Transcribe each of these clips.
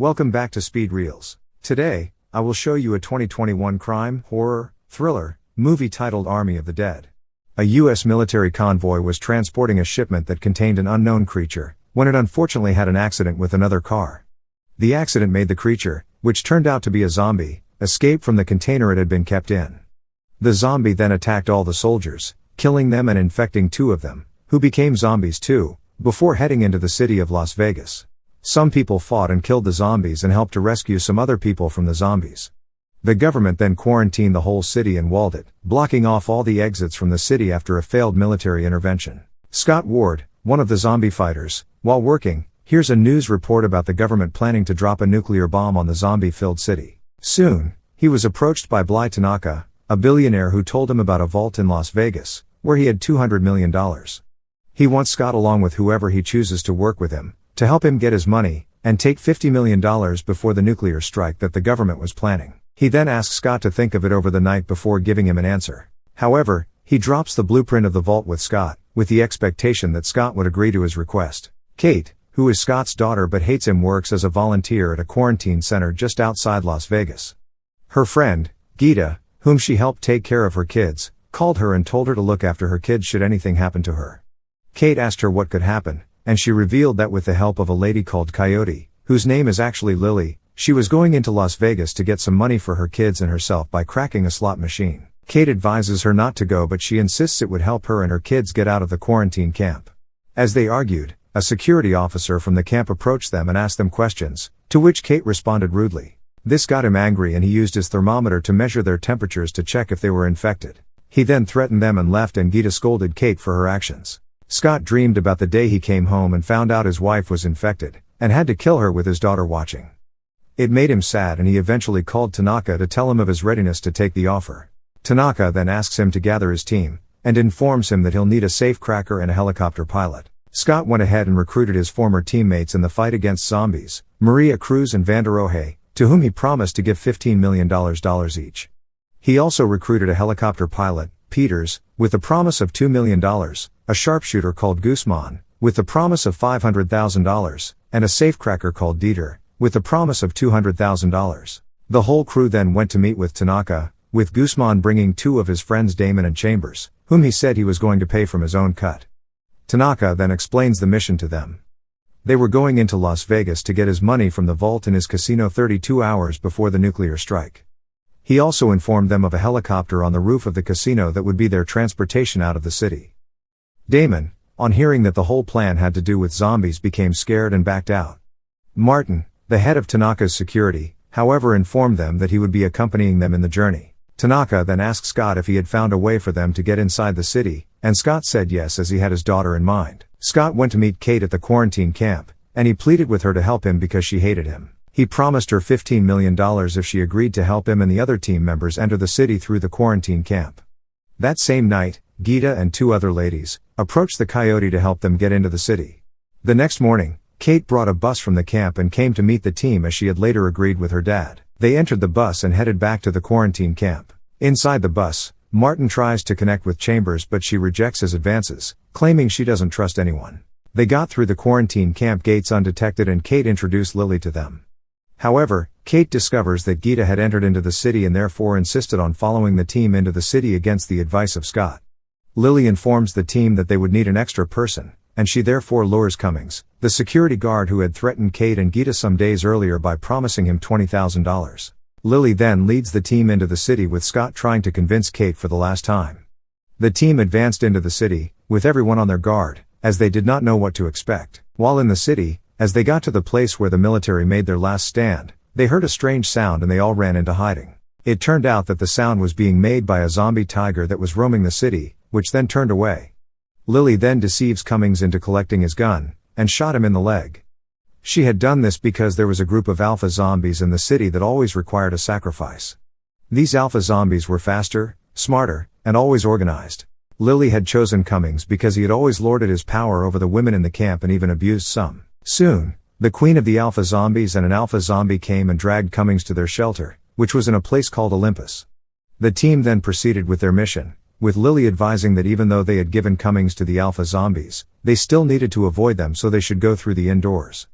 Welcome back to Speed Reels. Today, I will show you a 2021 crime, horror, thriller, movie titled Army of the Dead. A U.S. military convoy was transporting a shipment that contained an unknown creature, when it unfortunately had an accident with another car. The accident made the creature, which turned out to be a zombie, escape from the container it had been kept in. The zombie then attacked all the soldiers, killing them and infecting 2 of them, who became zombies too, before heading into the city of Las Vegas. Some people fought and killed the zombies and helped to rescue some other people from the zombies. The government then quarantined the whole city and walled it, blocking off all the exits from the city after a failed military intervention. Scott Ward, one of the zombie fighters, while working, hears a news report about the government planning to drop a nuclear bomb on the zombie-filled city. Soon, he was approached by Bly Tanaka, a billionaire who told him about a vault in Las Vegas, where he had $200 million. He wants Scott along with whoever he chooses to work with him, to help him get his money, and take $50 million before the nuclear strike that the government was planning. He then asks Scott to think of it over the night before giving him an answer. However, he drops the blueprint of the vault with Scott, with the expectation that Scott would agree to his request. Kate, who is Scott's daughter but hates him, works as a volunteer at a quarantine center just outside Las Vegas. Her friend, Gita, whom she helped take care of her kids, called her and told her to look after her kids should anything happen to her. Kate asked her what could happen, and she revealed that with the help of a lady called Coyote, whose name is actually Lily, she was going into Las Vegas to get some money for her kids and herself by cracking a slot machine. Kate advises her not to go, but she insists it would help her and her kids get out of the quarantine camp. As they argued, a security officer from the camp approached them and asked them questions, to which Kate responded rudely. This got him angry and he used his thermometer to measure their temperatures to check if they were infected. He then threatened them and left, and Gita scolded Kate for her actions. Scott dreamed about the day he came home and found out his wife was infected, and had to kill her with his daughter watching. It made him sad, and he eventually called Tanaka to tell him of his readiness to take the offer. Tanaka then asks him to gather his team, and informs him that he'll need a safecracker and a helicopter pilot. Scott went ahead and recruited his former teammates in the fight against zombies, Maria Cruz and Vanderohe, to whom he promised to give $15 million each. He also recruited a helicopter pilot, Peters, with the promise of $2 million, a sharpshooter called Guzman, with the promise of $500,000, and a safecracker called Dieter, with the promise of $200,000. The whole crew then went to meet with Tanaka, with Guzman bringing 2 of his friends Damon and Chambers, whom he said he was going to pay from his own cut. Tanaka then explains the mission to them. They were going into Las Vegas to get his money from the vault in his casino 32 hours before the nuclear strike. He also informed them of a helicopter on the roof of the casino that would be their transportation out of the city. Damon, on hearing that the whole plan had to do with zombies, became scared and backed out. Martin, the head of Tanaka's security, however, informed them that he would be accompanying them in the journey. Tanaka then asked Scott if he had found a way for them to get inside the city, and Scott said yes, as he had his daughter in mind. Scott went to meet Kate at the quarantine camp, and he pleaded with her to help him because she hated him. He promised her $15 million if she agreed to help him and the other team members enter the city through the quarantine camp. That same night, Gita and 2 other ladies approached the Coyote to help them get into the city. The next morning, Kate brought a bus from the camp and came to meet the team, as she had later agreed with her dad. They entered the bus and headed back to the quarantine camp. Inside the bus, Martin tries to connect with Chambers, but she rejects his advances, claiming she doesn't trust anyone. They got through the quarantine camp gates undetected, and Kate introduced Lily to them. However, Kate discovers that Gita had entered into the city and therefore insisted on following the team into the city against the advice of Scott. Lily informs the team that they would need an extra person, and she therefore lures Cummings, the security guard who had threatened Kate and Gita some days earlier by promising him $20,000. Lily then leads the team into the city, with Scott trying to convince Kate for the last time. The team advanced into the city, with everyone on their guard, as they did not know what to expect. While in the city, as they got to the place where the military made their last stand, they heard a strange sound and they all ran into hiding. It turned out that the sound was being made by a zombie tiger that was roaming the city, which then turned away. Lily then deceives Cummings into collecting his gun, and shot him in the leg. She had done this because there was a group of alpha zombies in the city that always required a sacrifice. These alpha zombies were faster, smarter, and always organized. Lily had chosen Cummings because he had always lorded his power over the women in the camp and even abused some. Soon, the queen of the alpha zombies and an alpha zombie came and dragged Cummings to their shelter, which was in a place called Olympus. The team then proceeded with their mission, with Lily advising that even though they had given Cummings to the alpha zombies, they still needed to avoid them, so they should go through the indoors.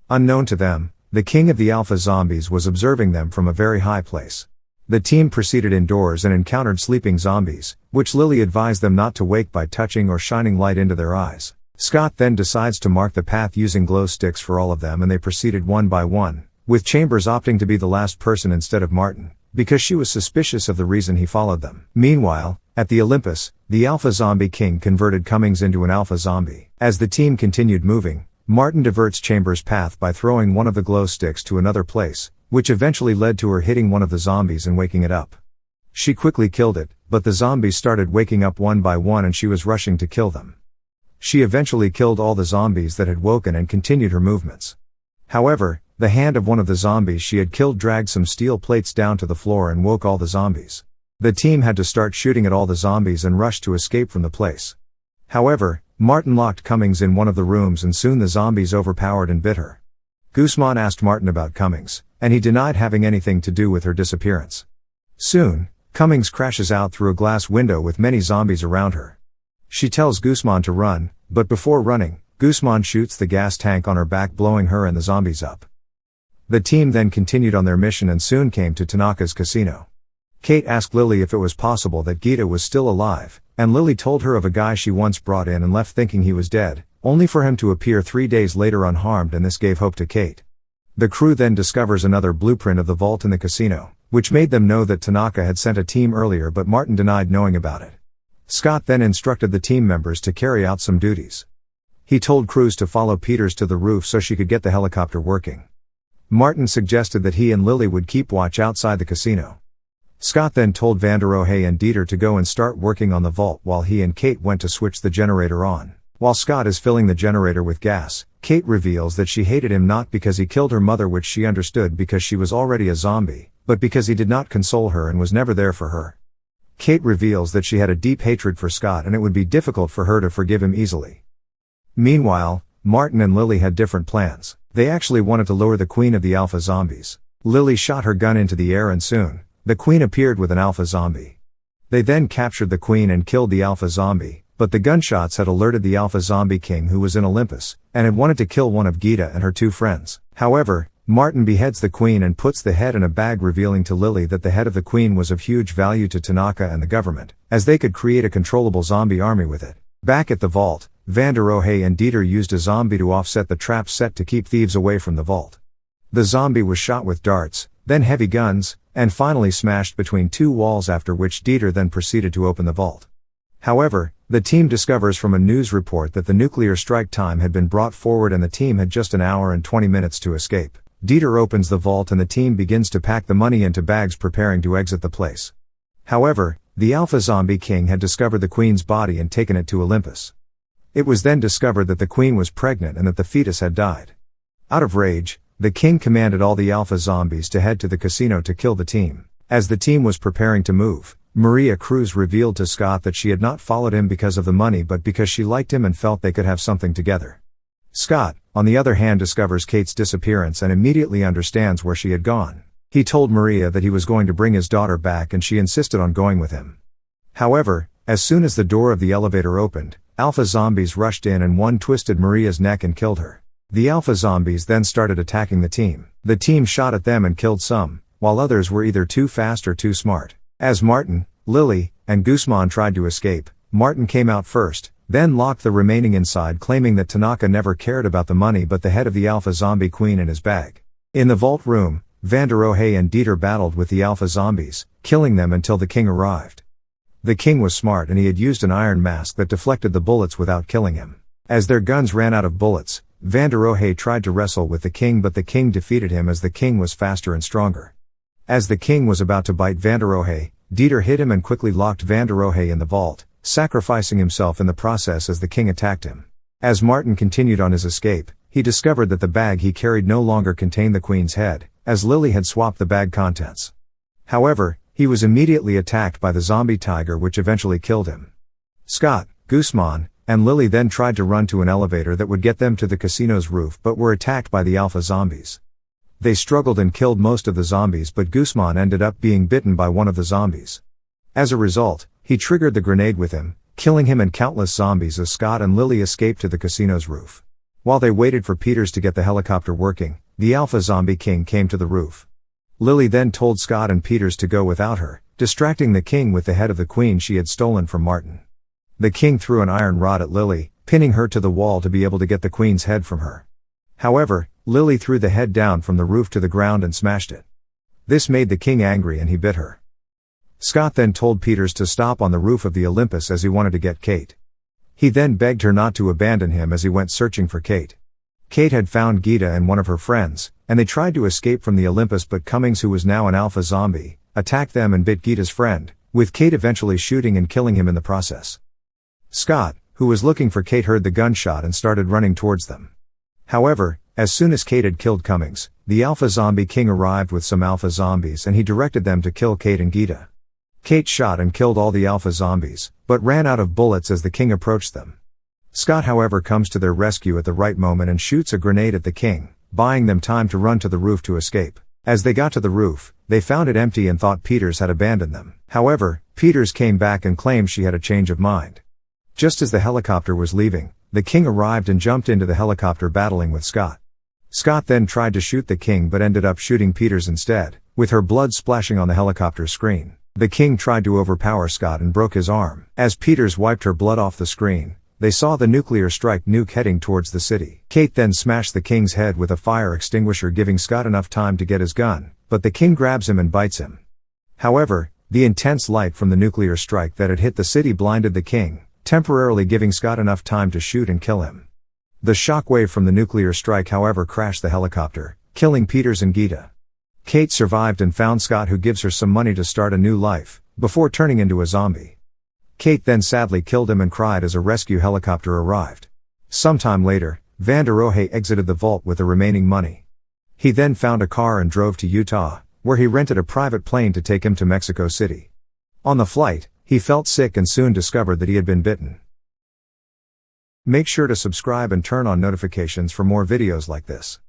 Unknown to them, The king of the alpha zombies was observing them from a very high place. The team proceeded indoors and encountered sleeping zombies, which Lily advised them not to wake by touching or shining light into their eyes. Scott then decides to mark the path using glow sticks for all of them, and they proceeded one by one, with Chambers opting to be the last person instead of Martin, because she was suspicious of the reason he followed them. Meanwhile, at the Olympus, the Alpha Zombie King converted Cummings into an Alpha Zombie. As the team continued moving, Martin diverts Chambers' path by throwing one of the glow sticks to another place, which eventually led to her hitting one of the zombies and waking it up. She quickly killed it, but the zombies started waking up one by one and she was rushing to kill them. She eventually killed all the zombies that had woken and continued her movements. However, the hand of one of the zombies she had killed dragged some steel plates down to the floor and woke all the zombies. The team had to start shooting at all the zombies and rush to escape from the place. However, Martin locked Cummings in one of the rooms and soon the zombies overpowered and bit her. Guzman asked Martin about Cummings, and he denied having anything to do with her disappearance. Soon, Cummings crashes out through a glass window with many zombies around her. She tells Guzman to run, but before running, Guzman shoots the gas tank on her back, blowing her and the zombies up. The team then continued on their mission and soon came to Tanaka's casino. Kate asked Lily if it was possible that Gita was still alive, and Lily told her of a guy she once brought in and left thinking he was dead, only for him to appear 3 days later unharmed, and this gave hope to Kate. The crew then discovers another blueprint of the vault in the casino, which made them know that Tanaka had sent a team earlier, but Martin denied knowing about it. Scott then instructed the team members to carry out some duties. He told Cruz to follow Peters to the roof so she could get the helicopter working. Martin suggested that he and Lily would keep watch outside the casino. Scott then told Vanderohe and Dieter to go and start working on the vault while he and Kate went to switch the generator on. While Scott is filling the generator with gas, Kate reveals that she hated him not because he killed her mother, which she understood because she was already a zombie, but because he did not console her and was never there for her. Kate reveals that she had a deep hatred for Scott and it would be difficult for her to forgive him easily. Meanwhile, Martin and Lily had different plans. They actually wanted to lure the queen of the alpha zombies. Lily shot her gun into the air and soon, the queen appeared with an alpha zombie. They then captured the queen and killed the alpha zombie, but the gunshots had alerted the alpha zombie king, who was in Olympus, and had wanted to kill one of Gita and her 2 friends. However, Martin beheads the queen and puts the head in a bag, revealing to Lily that the head of the queen was of huge value to Tanaka and the government, as they could create a controllable zombie army with it. Back at the vault, Vanderohe and Dieter used a zombie to offset the trap set to keep thieves away from the vault. The zombie was shot with darts, then heavy guns, and finally smashed between 2 walls, after which Dieter then proceeded to open the vault. However, the team discovers from a news report that the nuclear strike time had been brought forward and the team had just an hour and 20 minutes to escape. Dieter opens the vault and the team begins to pack the money into bags, preparing to exit the place. However, the Alpha Zombie King had discovered the queen's body and taken it to Olympus. It was then discovered that the queen was pregnant and that the fetus had died. Out of rage, the king commanded all the alpha zombies to head to the casino to kill the team. As the team was preparing to move, Maria Cruz revealed to Scott that she had not followed him because of the money but because she liked him and felt they could have something together. Scott, on the other hand, discovers Kate's disappearance and immediately understands where she had gone. He told Maria that he was going to bring his daughter back and she insisted on going with him. However, as soon as the door of the elevator opened, alpha zombies rushed in and one twisted Maria's neck and killed her. The alpha zombies then started attacking the team. The team shot at them and killed some, while others were either too fast or too smart. As Martin, Lily, and Guzman tried to escape, Martin came out first, then locked the remaining inside, claiming that Tanaka never cared about the money but the head of the alpha zombie queen in his bag. In the vault room, Vanderohe and Dieter battled with the alpha zombies, killing them until the king arrived. The king was smart and he had used an iron mask that deflected the bullets without killing him. As their guns ran out of bullets, Vanderohe tried to wrestle with the king but the king defeated him as the king was faster and stronger. As the king was about to bite Vanderohe, Dieter hit him and quickly locked Vanderohe in the vault, sacrificing himself in the process as the king attacked him. As Martin continued on his escape, he discovered that the bag he carried no longer contained the queen's head, as Lily had swapped the bag contents. However, he was immediately attacked by the zombie tiger, which eventually killed him. Scott, Guzman, and Lily then tried to run to an elevator that would get them to the casino's roof but were attacked by the alpha zombies. They struggled and killed most of the zombies but Guzman ended up being bitten by one of the zombies. As a result, he triggered the grenade with him, killing him and countless zombies as Scott and Lily escaped to the casino's roof. While they waited for Peters to get the helicopter working, the Alpha Zombie King came to the roof. Lily then told Scott and Peters to go without her, distracting the king with the head of the queen she had stolen from Martin. The king threw an iron rod at Lily, pinning her to the wall to be able to get the queen's head from her. However, Lily threw the head down from the roof to the ground and smashed it. This made the king angry and he bit her. Scott then told Peters to stop on the roof of the Olympus as he wanted to get Kate. He then begged her not to abandon him as he went searching for Kate. Kate had found Gita and one of her friends, and they tried to escape from the Olympus, but Cummings, who was now an alpha zombie, attacked them and bit Gita's friend, with Kate eventually shooting and killing him in the process. Scott, who was looking for Kate, heard the gunshot and started running towards them. However, as soon as Kate had killed Cummings, the Alpha Zombie King arrived with some alpha zombies and he directed them to kill Kate and Gita. Kate shot and killed all the alpha zombies, but ran out of bullets as the king approached them. Scott, however, comes to their rescue at the right moment and shoots a grenade at the king, buying them time to run to the roof to escape. As they got to the roof, they found it empty and thought Peters had abandoned them. However, Peters came back and claimed she had a change of mind. Just as the helicopter was leaving, the king arrived and jumped into the helicopter, battling with Scott. Scott then tried to shoot the king but ended up shooting Peters instead, with her blood splashing on the helicopter screen. The king tried to overpower Scott and broke his arm. As Peters wiped her blood off the screen, they saw the nuclear strike nuke heading towards the city. Kate then smashed the king's head with a fire extinguisher, giving Scott enough time to get his gun, but the king grabs him and bites him. However, the intense light from the nuclear strike that had hit the city blinded the king, temporarily giving Scott enough time to shoot and kill him. The shockwave from the nuclear strike, however, crashed the helicopter, killing Peters and Gita. Kate survived and found Scott, who gives her some money to start a new life, before turning into a zombie. Kate then sadly killed him and cried as a rescue helicopter arrived. Sometime later, Van der Rohe exited the vault with the remaining money. He then found a car and drove to Utah, where he rented a private plane to take him to Mexico City. On the flight, he felt sick and soon discovered that he had been bitten. Make sure to subscribe and turn on notifications for more videos like this.